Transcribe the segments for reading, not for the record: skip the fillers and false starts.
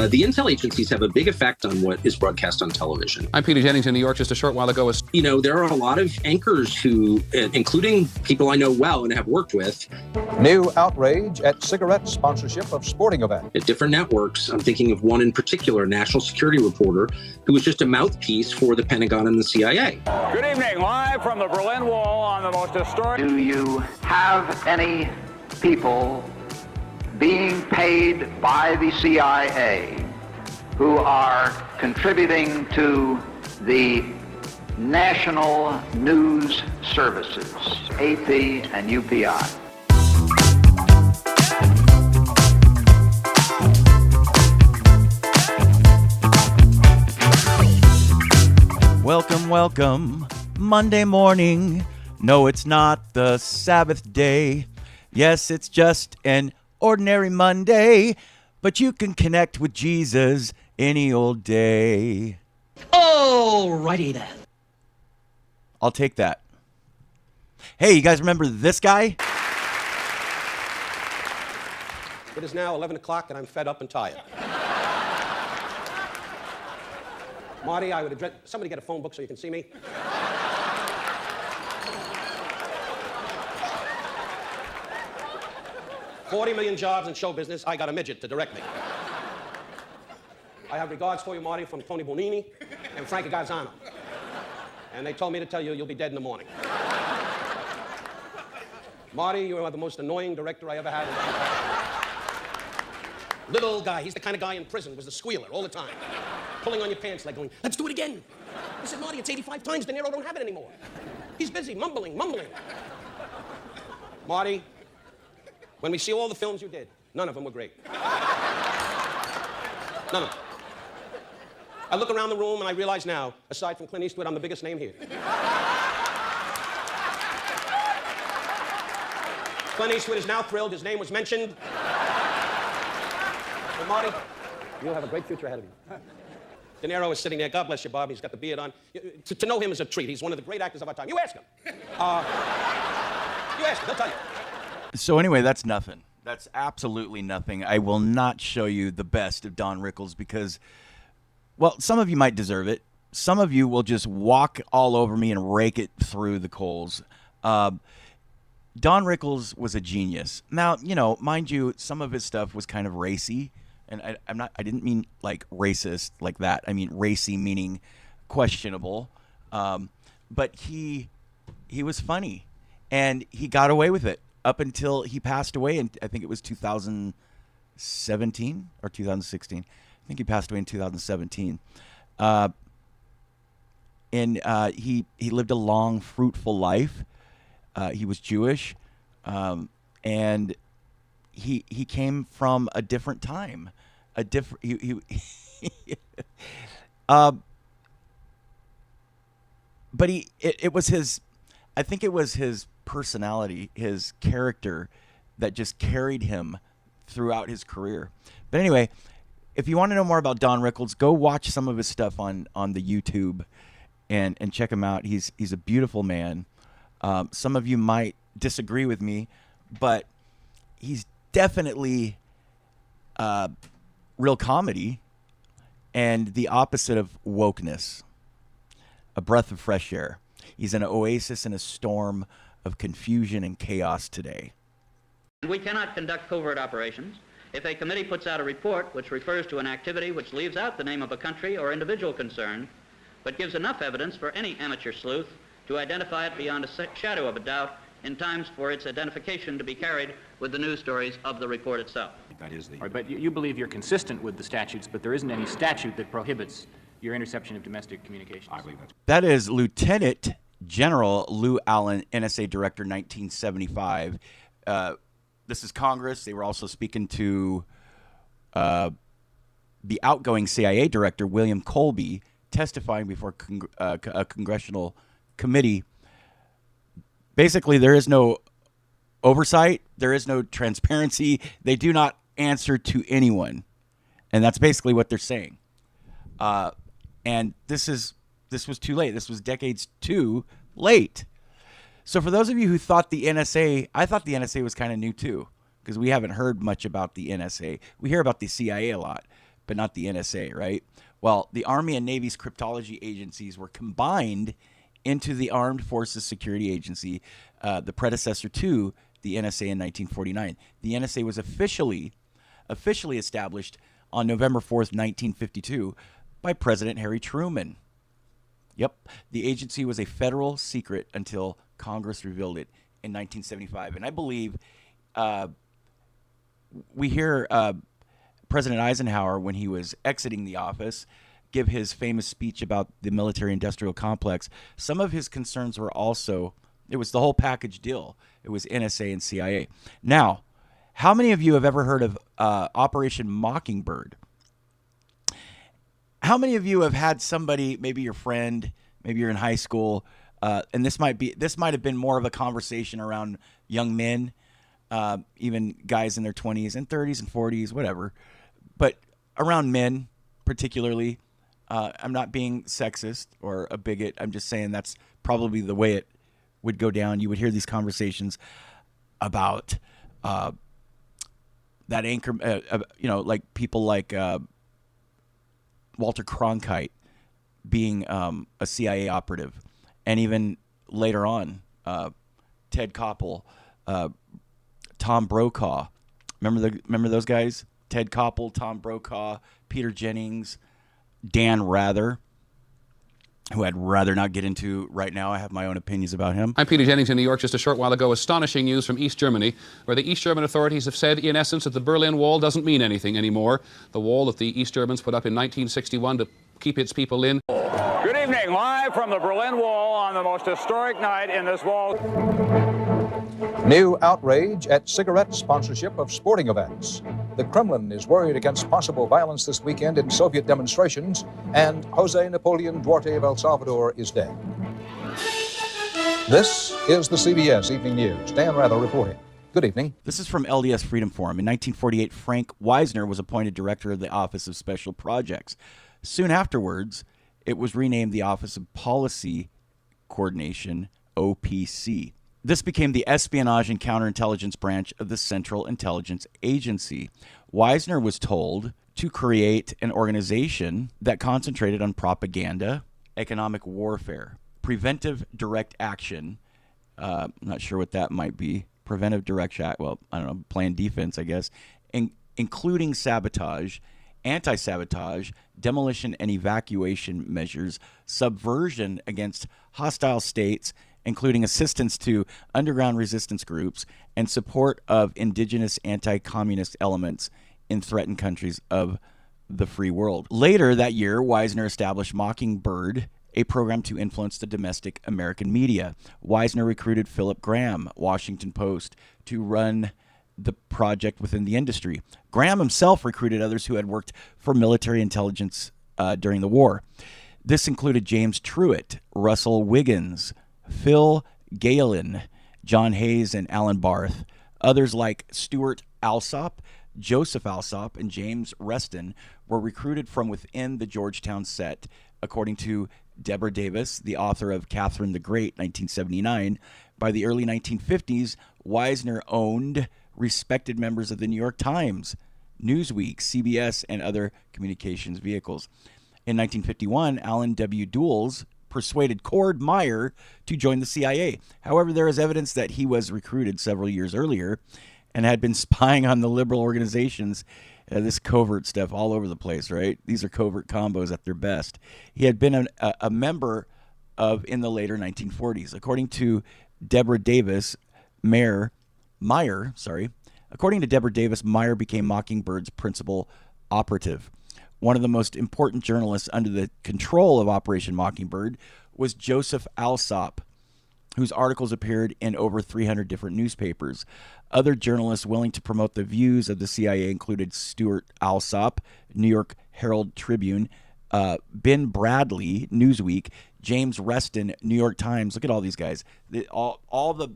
The intel agencies have a big effect on what is broadcast on television. I'm Peter Jennings in New York. Just a short while ago, there are a lot of anchors who, including people I know well and have worked with. New outrage at cigarette sponsorship of sporting event. At different networks. I'm thinking of one in particular, a national security reporter, who was just a mouthpiece for the Pentagon and the CIA. Good evening, live from the Berlin Wall on the most historic... Do you have any people being paid by the CIA who are contributing to the national news services, AP and UPI? Welcome, Monday morning. No, it's not the Sabbath day. Yes, it's just an ordinary Monday, but you can connect with Jesus any old day. Alrighty then. I'll take that. Hey, you guys remember this guy? It is now 11 o'clock and I'm fed up and tired. Marty, I would address... Somebody get a phone book so you can see me. $40 million jobs in show business. I got a midget to direct me. I have regards for you, Marty, from Tony Bonini and Frank Gazzano. And they told me to tell you you'll be dead in the morning. Marty, you are the most annoying director I ever had. Little guy, he's the kind of guy in prison, was the squealer all the time. Pulling on your pants like going, let's do it again. I said, Marty, it's 85 times. De Niro don't have it anymore. He's busy, mumbling. Marty, when we see all the films you did, none of them were great. None of them. I look around the room and I realize now, aside from Clint Eastwood, I'm the biggest name here. Clint Eastwood is now thrilled. His name was mentioned. But Marty, you'll have a great future ahead of you. De Niro is sitting there. God bless you, Bob. He's got the beard on. To know him is a treat. He's one of the great actors of our time. You ask him. You ask him. He'll tell you. So anyway, that's nothing. That's absolutely nothing. I will not show you the best of Don Rickles because, well, some of you might deserve it. Some of you will just walk all over me and rake it through the coals. Don Rickles was a genius. Now, mind you, some of his stuff was kind of racy. And I didn't mean like racist like that. I mean racy meaning questionable. But he was funny, and he got away with it up until he passed away. And I think it was 2017 or 2016. I think he passed away in 2017. And he lived a long, fruitful life. He was Jewish, and he came from a different time. But it was his, I think it was his personality, his character that just carried him throughout his career. But anyway, if you want to know more about Don Rickles, go watch some of his stuff on the YouTube and check him out. He's a beautiful man. Some of you might disagree with me, but he's definitely real comedy and the opposite of wokeness. A breath of fresh air. He's an oasis in a storm of confusion and chaos today. We cannot conduct covert operations if a committee puts out a report which refers to an activity which leaves out the name of a country or individual concerned, but gives enough evidence for any amateur sleuth to identify it beyond a shadow of a doubt in times for its identification to be carried with the news stories of the report itself. That is the... All right, but you believe you're consistent with the statutes, but there isn't any statute that prohibits your interception of domestic communications. I believe that is Lieutenant General Lou Allen, NSA Director, 1975. This is Congress. They were also speaking to the outgoing CIA Director, William Colby, testifying before a congressional committee. Basically, there is no oversight. There is no transparency. They do not answer to anyone. And that's basically what they're saying. And this was too late. This was decades too late. So for those of you who thought the NSA, I thought the NSA was kind of new too, because we haven't heard much about the NSA. We hear about the CIA a lot. but not the NSA, right? Well, the Army and Navy's cryptology agencies were combined into the Armed Forces Security Agency, the predecessor to the NSA in 1949. The NSA was officially established on November 4th, 1952 by President Harry Truman. Yep, the agency was a federal secret until Congress revealed it in 1975. And I believe we hear President Eisenhower, when he was exiting the office, give his famous speech about the military-industrial complex. Some of his concerns were also, it was the whole package deal. It was NSA and CIA. Now, how many of you have ever heard of Operation Mockingbird? How many of you have had somebody, maybe your friend, maybe you're in high school, and this might have been more of a conversation around young men, even guys in their 20s and 30s and 40s, whatever, but around men particularly. I'm not being sexist or a bigot. I'm just saying that's probably the way it would go down. You would hear these conversations about that anchor, like people like Walter Cronkite being a CIA operative, and even later on, Ted Koppel, Tom Brokaw. Remember those guys? Ted Koppel, Tom Brokaw, Peter Jennings, Dan Rather, who I'd rather not get into right now. I have my own opinions about him. I'm Peter Jennings in New York. Just a short while ago, astonishing news from East Germany, where the East German authorities have said, in essence, that the Berlin Wall doesn't mean anything anymore. The wall that the East Germans put up in 1961 to keep its people in. Good evening, live from the Berlin Wall on the most historic night in this wall. New outrage at cigarette sponsorship of sporting events. The Kremlin is worried against possible violence this weekend in Soviet demonstrations, and Jose Napoleon Duarte of El Salvador is dead. This is the CBS Evening News. Dan Rather reporting. Good evening. This is from LDS Freedom Forum. In 1948, Frank Wisner was appointed director of the Office of Special Projects. Soon afterwards, it was renamed the Office of Policy Coordination, OPC. This became the Espionage and Counterintelligence branch of the Central Intelligence Agency. Wisner was told to create an organization that concentrated on propaganda, economic warfare, preventive direct action. I'm not sure what that might be. Preventive direct action. Well, I don't know, playing defense, I guess. Including sabotage, anti-sabotage, demolition and evacuation measures, subversion against hostile states, including assistance to underground resistance groups and support of indigenous anti-communist elements in threatened countries of the free world. Later that year, Wisner established Mockingbird, a program to influence the domestic American media. Wisner recruited Philip Graham, Washington Post, to run the project within the industry. Graham himself recruited others who had worked for military intelligence during the war. This included James Truitt, Russell Wiggins, Phil Galen, John Hayes, and Alan Barth. Others like Stuart Alsop, Joseph Alsop, and James Reston were recruited from within the Georgetown set, according to Deborah Davis, the author of Catherine the Great, 1979. By the early 1950s, Wisner owned respected members of the New York Times, Newsweek, CBS, and other communications vehicles. In 1951, Alan W. Dulles persuaded Cord Meyer to join the CIA. However, there is evidence that he was recruited several years earlier and had been spying on the liberal organizations. This covert stuff all over the place, right? These are covert combos at their best. He had been a member of in the later 1940s. According to Deborah Davis, Meyer became Mockingbird's principal operative. One of the most important journalists under the control of Operation Mockingbird was Joseph Alsop, whose articles appeared in over 300 different newspapers. Other journalists willing to promote the views of the CIA included Stuart Alsop, New York Herald Tribune, Ben Bradley, Newsweek, James Reston, New York Times. Look at all these guys. All the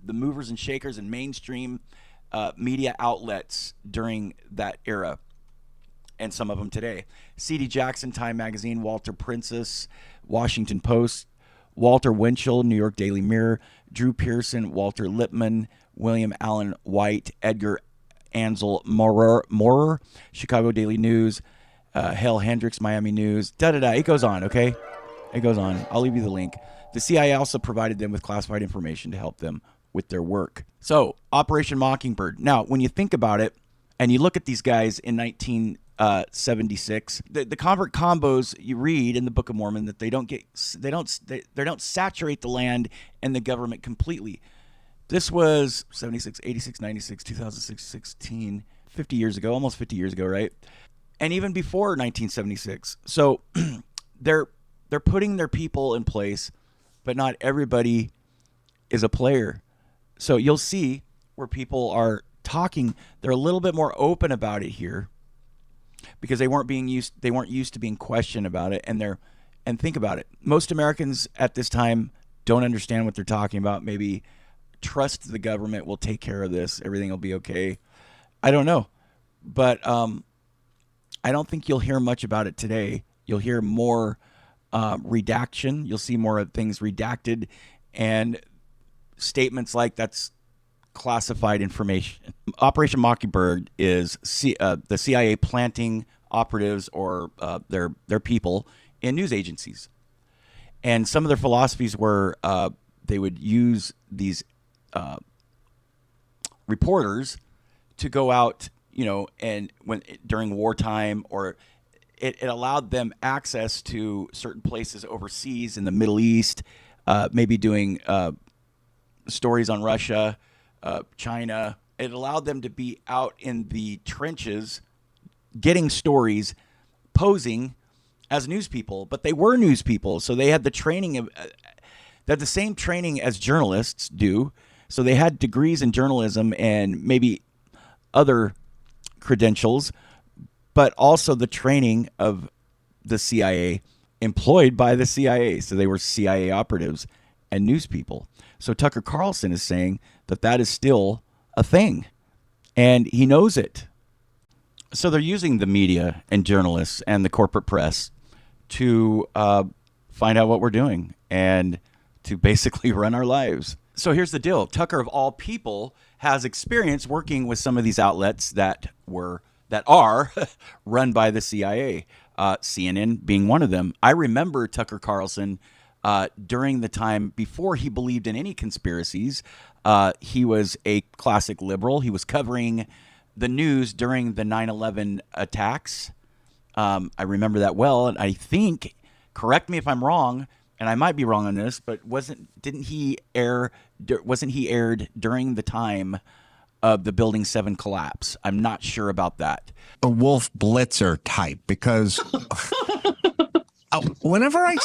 movers and shakers and mainstream media outlets during that era, and some of them today. C.D. Jackson, Time Magazine, Walter Princess, Washington Post, Walter Winchell, New York Daily Mirror, Drew Pearson, Walter Lippmann, William Allen White, Edgar Ansel Maurer, Chicago Daily News, Hale Hendricks, Miami News, da-da-da. It goes on, okay? It goes on. I'll leave you the link. The CIA also provided them with classified information to help them with their work. So, Operation Mockingbird. Now, when you think about it, and you look at these guys in 1976, the convert combos you read in the Book of Mormon that they don't saturate the land and the government completely. This was 76, 86, 96, 2006, 16, 50 years ago, almost 50 years ago, right? And even before 1976. So they're putting their people in place, but not everybody is a player. So you'll see where people are talking, they're a little bit more open about it here because they weren't used to being questioned about it. And think about it. Most Americans at this time don't understand what they're talking about. Maybe trust the government will take care of this. Everything will be okay. I don't know. But I don't think you'll hear much about it today. You'll hear more redaction. You'll see more of things redacted and statements like that's classified information. Operation Mockingbird is the CIA planting operatives or their people in news agencies. And some of their philosophies were they would use these reporters to go out, and during wartime, or it allowed them access to certain places overseas in the Middle East, maybe doing stories on Russia, China. It allowed them to be out in the trenches, getting stories, posing as news people. But they were news people, so they had the training of they had the same training as journalists do. So they had degrees in journalism and maybe other credentials, but also the training of the CIA, employed by the CIA. So they were CIA operatives and news people. So Tucker Carlson is saying that is still a thing, and he knows it. So they're using the media and journalists and the corporate press to find out what we're doing and to basically run our lives. So here's the deal. Tucker, of all people, has experience working with some of these outlets that are run by the CIA, CNN being one of them. I remember Tucker Carlson during the time before he believed in any conspiracies. He was a classic liberal. He was covering the news during the 9/11 attacks. I remember that well, and I think, correct me if I'm wrong, and I might be wrong on this, but wasn't he aired during the time of the Building 7 collapse? I'm not sure about that. A Wolf Blitzer type, because whenever I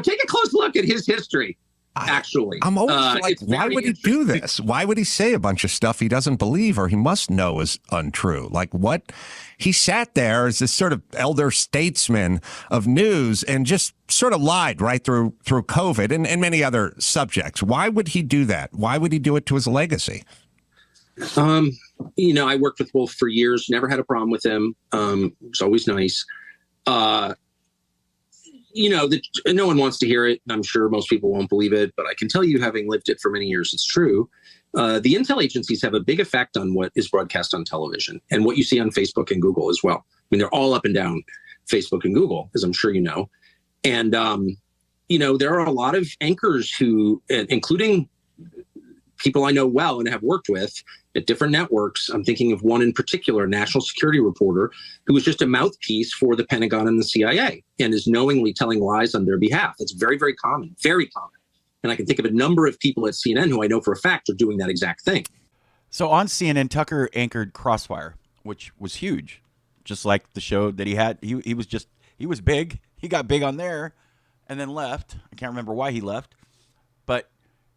take a close look at his history. Actually, I'm always like, why would he do this? Why would he say a bunch of stuff he doesn't believe or he must know is untrue? Like, what? He sat there as this sort of elder statesman of news and just sort of lied right through COVID and many other subjects. Why would he do that? Why would he do it to his legacy? I worked with Wolf for years, never had a problem with him. It's always nice. No one wants to hear it. I'm sure most people won't believe it, but I can tell you, having lived it for many years, it's true. The intel agencies have a big effect on what is broadcast on television and what you see on Facebook and Google as well. I mean, they're all up and down Facebook and Google, as I'm sure you know. And, there are a lot of anchors who, including people I know well and have worked with at different networks. I'm thinking of one in particular, a national security reporter who was just a mouthpiece for the Pentagon and the CIA and is knowingly telling lies on their behalf. That's very, very common, very common. And I can think of a number of people at CNN who I know for a fact are doing that exact thing. So on CNN, Tucker anchored Crossfire, which was huge, just like the show that he had. He was big. He got big on there and then left. I can't remember why he left, but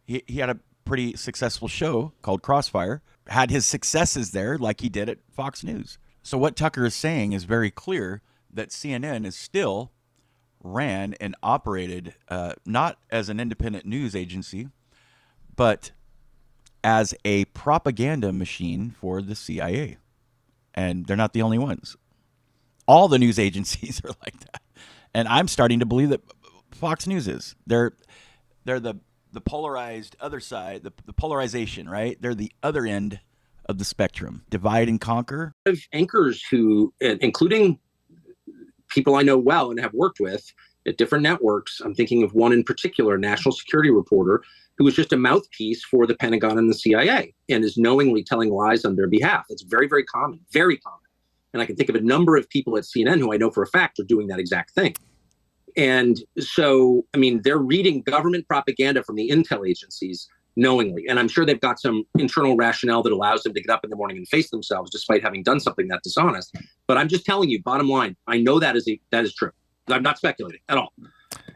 he had a pretty successful show called Crossfire, had his successes there like he did at Fox News. So what Tucker is saying is very clear that CNN is still ran and operated not as an independent news agency, but as a propaganda machine for the CIA. And they're not the only ones. All the news agencies are like that. And I'm starting to believe that Fox News is. They're the polarized other side, the polarization, right? They're the other end of the spectrum. Divide and conquer. Of anchors who, including people I know well and have worked with at different networks. I'm thinking of one in particular, a national security reporter, who was just a mouthpiece for the Pentagon and the CIA and is knowingly telling lies on their behalf. It's very, very common, very common. And I can think of a number of people at CNN who I know for a fact are doing that exact thing. And so, I mean, they're reading government propaganda from the intel agencies knowingly. And I'm sure they've got some internal rationale that allows them to get up in the morning and face themselves despite having done something that dishonest. But I'm just telling you, bottom line, I know that is true. I'm not speculating at all.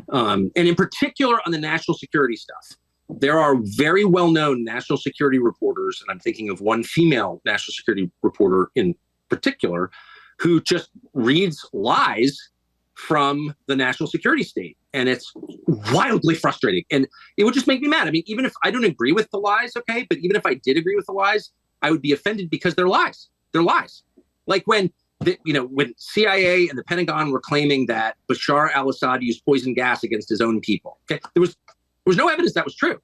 And in particular on the national security stuff, there are very well-known national security reporters, and I'm thinking of one female national security reporter in particular, who just reads lies from the national security state. And it's wildly frustrating. And it would just make me mad. I mean, even if I don't agree with the lies, okay, but even if I did agree with the lies, I would be offended because they're lies. They're lies. Like when CIA and the Pentagon were claiming that Bashar al-Assad used poison gas against his own people. Okay, there was no evidence that was true.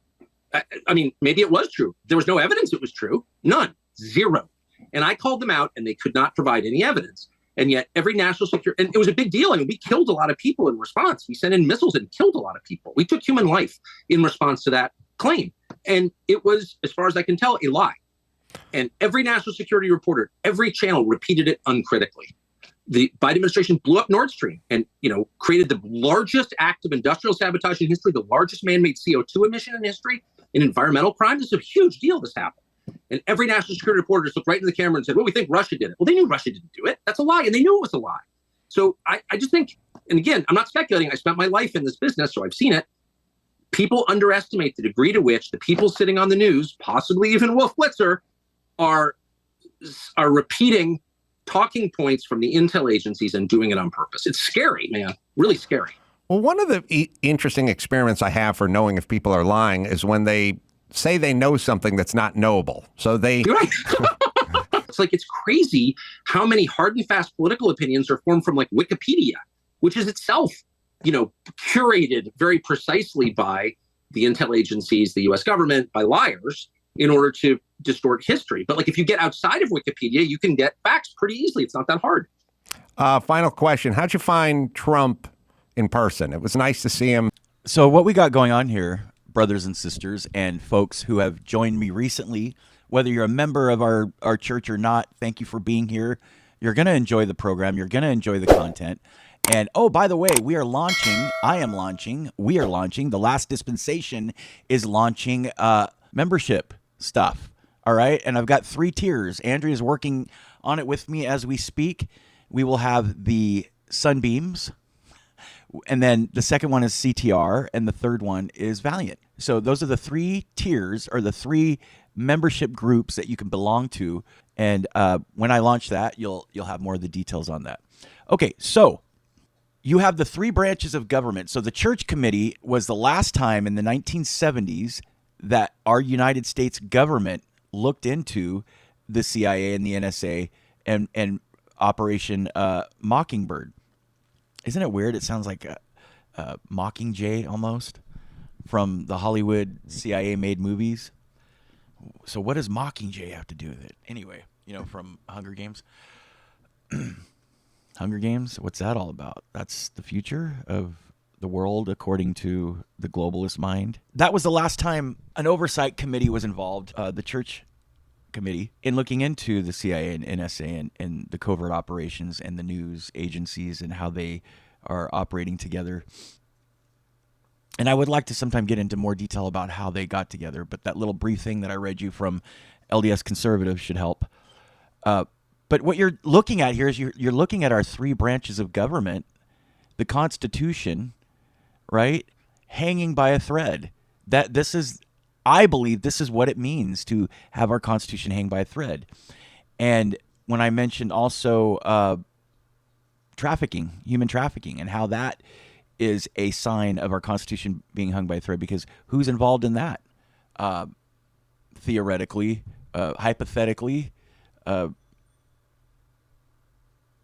I mean, maybe it was true. There was no evidence it was true. None. Zero. And I called them out and they could not provide any evidence. And yet every national security, and it was a big deal. I mean, we killed a lot of people in response. We sent in missiles and killed a lot of people. We took human life in response to that claim. And it was, as far as I can tell, a lie. And every national security reporter, every channel repeated it uncritically. The Biden administration blew up Nord Stream and, created the largest act of industrial sabotage in history, the largest man-made CO2 emission in history, an environmental crime. This is a huge deal. This happened. And every national security reporter just looked right in the camera and said, well, we think Russia did it. Well, they knew Russia didn't do it. That's a lie. And they knew it was a lie. So I just think, and again, I'm not speculating. I spent my life in this business, so I've seen it. People underestimate the degree to which the people sitting on the news, possibly even Wolf Blitzer, are repeating talking points from the intel agencies and doing it on purpose. It's scary, man. Really scary. Well, one of the interesting experiments I have for knowing if people are lying is when they say they know something that's not knowable. So they... Right. It's like, it's crazy how many hard and fast political opinions are formed from like Wikipedia, which is itself, curated very precisely by the intel agencies, the US government, by liars in order to distort history. But like, if you get outside of Wikipedia, you can get facts pretty easily. It's not that hard. Final question. How'd you find Trump in person? It was nice to see him. So what we got going on here, brothers and sisters and folks who have joined me recently, whether you're a member of our church or not, thank you for being here. You're going to enjoy the program. You're going to enjoy the content. And, oh, by the way, we are launching, The Last Dispensation is launching membership stuff. All right. And I've got 3 tiers. Andrea is working on it with me as we speak. We will have the Sunbeams. And then the second one is CTR, and the third one is Valiant. So those are the 3 tiers, or the 3 membership groups that you can belong to. And when I launch that, you'll have more of the details on that. Okay, so you have the 3 branches of government. So the Church Committee was the last time in the 1970s that our United States government looked into the CIA and the NSA and Operation Mockingbird. Isn't it weird? It sounds like a Mockingjay almost from the Hollywood CIA-made movies. So what does Mockingjay have to do with it? Anyway, from Hunger Games. Hunger Games, what's that all about? That's the future of the world according to the globalist mind. That was the last time an oversight committee was involved, the Church Committee, in looking into the CIA and NSA and the covert operations and the news agencies and how they are operating together. And I would like to sometime get into more detail about how they got together, but that little brief thing that I read you from LDS Conservative should help. But what you're looking at here is you're looking at our 3 branches of government, the Constitution, right, hanging by a thread. I believe this is what it means to have our Constitution hang by a thread. And when I mentioned also human trafficking, and how that is a sign of our Constitution being hung by a thread, because who's involved in that? Theoretically, hypothetically,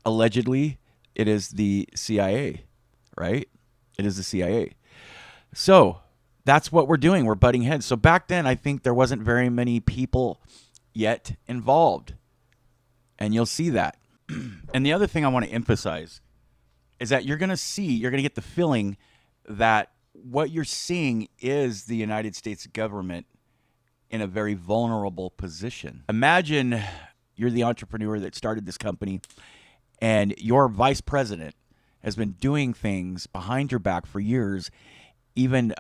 allegedly, it is the CIA, right? It is the CIA. So that's what we're doing. We're butting heads. So back then, I think there wasn't very many people yet involved. And you'll see that. And the other thing I want to emphasize is that you're going to get the feeling that what you're seeing is the United States government in a very vulnerable position. Imagine you're the entrepreneur that started this company and your vice president has been doing things behind your back for years, even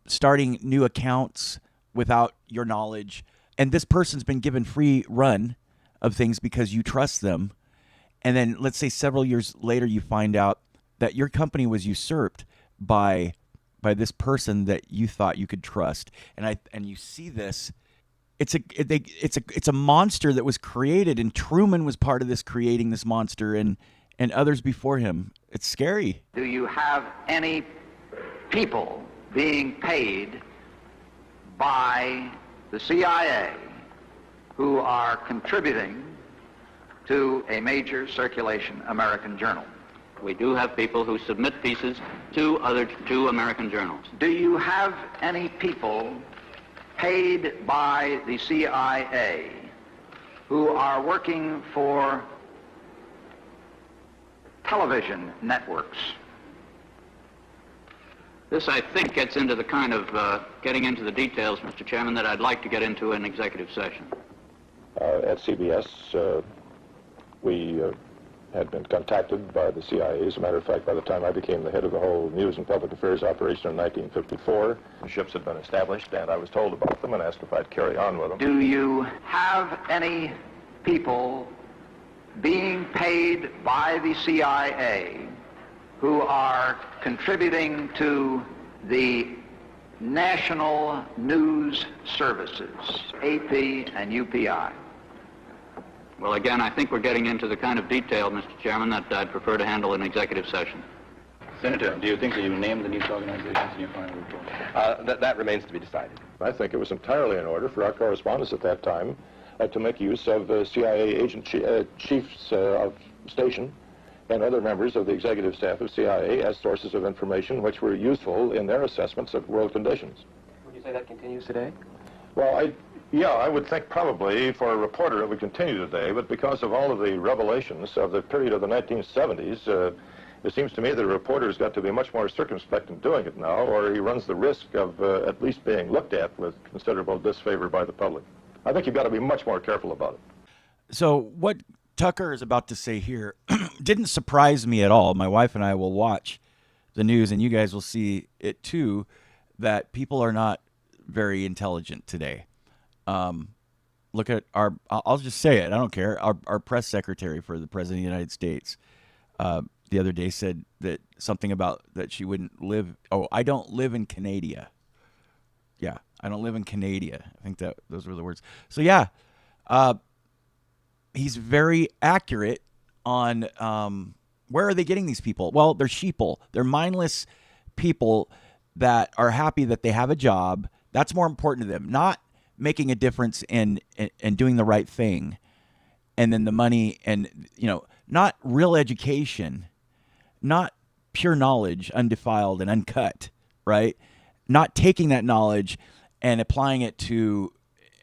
starting new accounts without your knowledge. And this person's been given free run of things because you trust them. And then let's say several years later, you find out that your company was usurped by this person that you thought you could trust. And you see this, it's a monster that was created, and Truman was part of this, creating this monster, and others before him. It's scary. Do you have any people being paid by the CIA who are contributing to a major circulation American journal? We do have people who submit pieces to American journals. Do you have any people paid by the CIA who are working for television networks? This, I think, gets into the kind of getting into the details, Mr. Chairman, that I'd like to get into in executive session. At CBS, we had been contacted by the CIA. As a matter of fact, by the time I became the head of the whole news and public affairs operation in 1954, the ships had been established, and I was told about them and asked if I'd carry on with them. Do you have any people being paid by the CIA who are contributing to the national news services, AP and UPI? Well, again, I think we're getting into the kind of detail, Mr. Chairman, that I'd prefer to handle in executive session. Senator, do you think that you named the news organizations in your final report? That remains to be decided. I think it was entirely in order for our correspondents at that time to make use of CIA agent chiefs of station and other members of the executive staff of CIA as sources of information which were useful in their assessments of world conditions. Would you say that continues today? Well, I would think probably for a reporter it would continue today, but because of all of the revelations of the period of the 1970s, it seems to me that a reporter's got to be much more circumspect in doing it now, or he runs the risk of at least being looked at with considerable disfavor by the public. I think you've got to be much more careful about it. So what Tucker is about to say here didn't surprise me at all. My wife and I will watch the news, and you guys will see it too, that people are not very intelligent today. Look at I'll just say it, I don't care, our press secretary for the President of the United States the other day said that something about that she wouldn't live, I don't live in Canada. Yeah, I don't live in Canada. I think that those were the words. So yeah, he's very accurate on where are they getting these people? Well, they're sheeple. They're mindless people that are happy that they have a job. That's more important to them, not making a difference and doing the right thing. And then the money and, not real education, not pure knowledge, undefiled and uncut, right? Not taking that knowledge and applying it to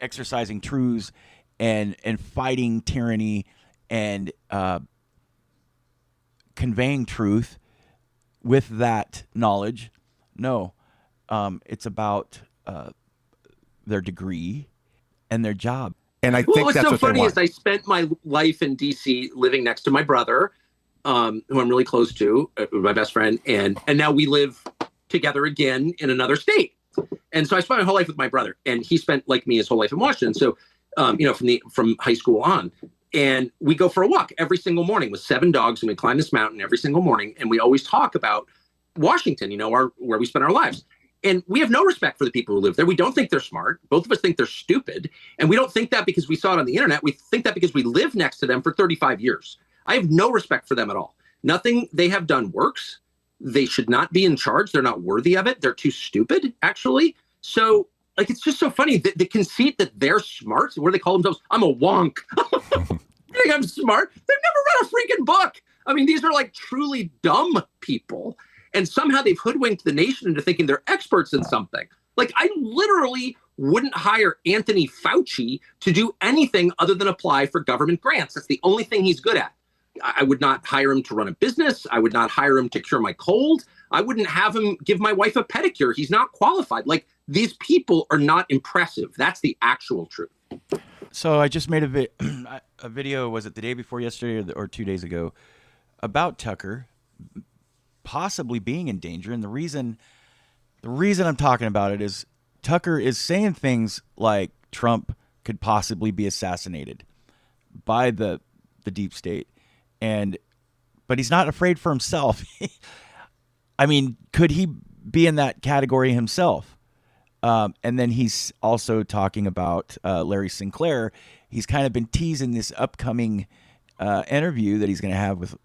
exercising truths and fighting tyranny and conveying truth with that knowledge. No, it's about their degree and their job. And I think what's that's so what funny they want. is I spent my life in D.C. living next to my brother, who I'm really close to, my best friend, and now we live together again in another state. And so I spent my whole life with my brother, and he spent, like me, his whole life in Washington. So, from high school on, and we go for a walk every single morning with 7 dogs, and we climb this mountain every single morning, and we always talk about Washington, where we spend our lives. And we have no respect for the people who live there. We don't think they're smart. Both of us think they're stupid. And we don't think that because we saw it on the internet. We think that because we live next to them for 35 years. I have no respect for them at all. Nothing they have done works. They should not be in charge. They're not worthy of it. They're too stupid, actually. So, it's just so funny. The conceit that they're smart, what do they call themselves? I'm a wonk. You think I'm smart? They've never read a freaking book. These are truly dumb people. And somehow they've hoodwinked the nation into thinking they're experts in something. I literally wouldn't hire Anthony Fauci to do anything other than apply for government grants. That's the only thing he's good at. I would not hire him to run a business. I would not hire him to cure my cold. I wouldn't have him give my wife a pedicure. He's not qualified. Like, these people are not impressive. That's the actual truth. So I just made a video, was it the day before yesterday or 2 days ago, about Tucker possibly being in danger. And the reason I'm talking about it is Tucker is saying things like Trump could possibly be assassinated by the deep state. But he's not afraid for himself. I mean, could he be in that category himself? And then he's also talking about Larry Sinclair. He's kind of been teasing this upcoming interview that he's going to have with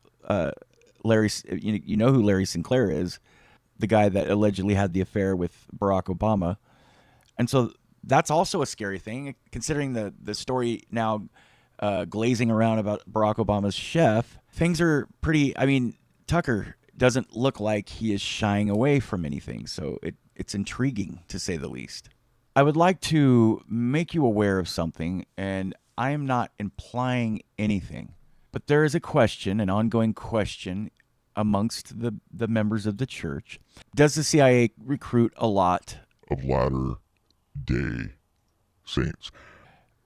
Larry. You know who Larry Sinclair is, the guy that allegedly had the affair with Barack Obama. And so that's also a scary thing, considering the story now glazing around about Barack Obama's chef. Things are pretty, I mean, Tucker doesn't look like he is shying away from anything. So it's intriguing, to say the least. I would like to make you aware of something, and I am not implying anything, but there is a question, an ongoing question amongst the members of the church. Does the CIA recruit a lot of Latter-day Saints?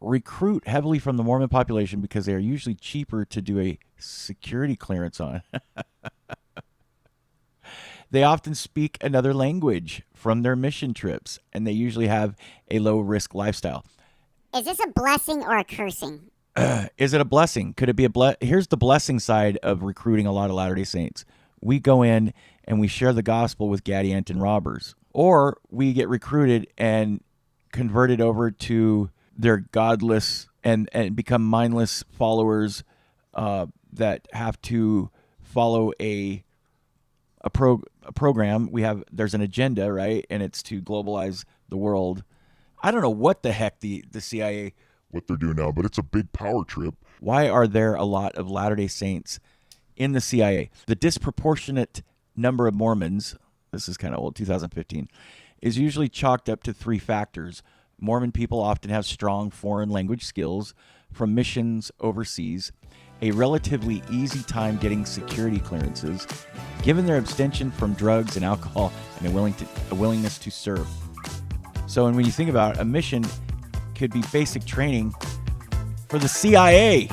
Recruit heavily from the Mormon population because they are usually cheaper to do a security clearance on. They often speak another language from their mission trips, and they usually have a low-risk lifestyle. Is this a blessing or a cursing? Is it a blessing? Could it be a Here's the blessing side of recruiting a lot of Latter-day Saints. We go in and we share the gospel with Gadianton robbers. Or we get recruited and converted over to their godless and become mindless followers that have to follow a program. There's an agenda, right? And it's to globalize the world. I don't know what the heck the CIA, what they're doing now, but it's a big power trip. Why are there a lot of Latter-day Saints in the CIA? The disproportionate number of Mormons, this is kind of old, 2015, is usually chalked up to three factors. Mormon people often have strong foreign language skills from missions overseas, a relatively easy time getting security clearances, given their abstention from drugs and alcohol, and a willingness to serve. So when you think about it, a mission could be basic training for the CIA.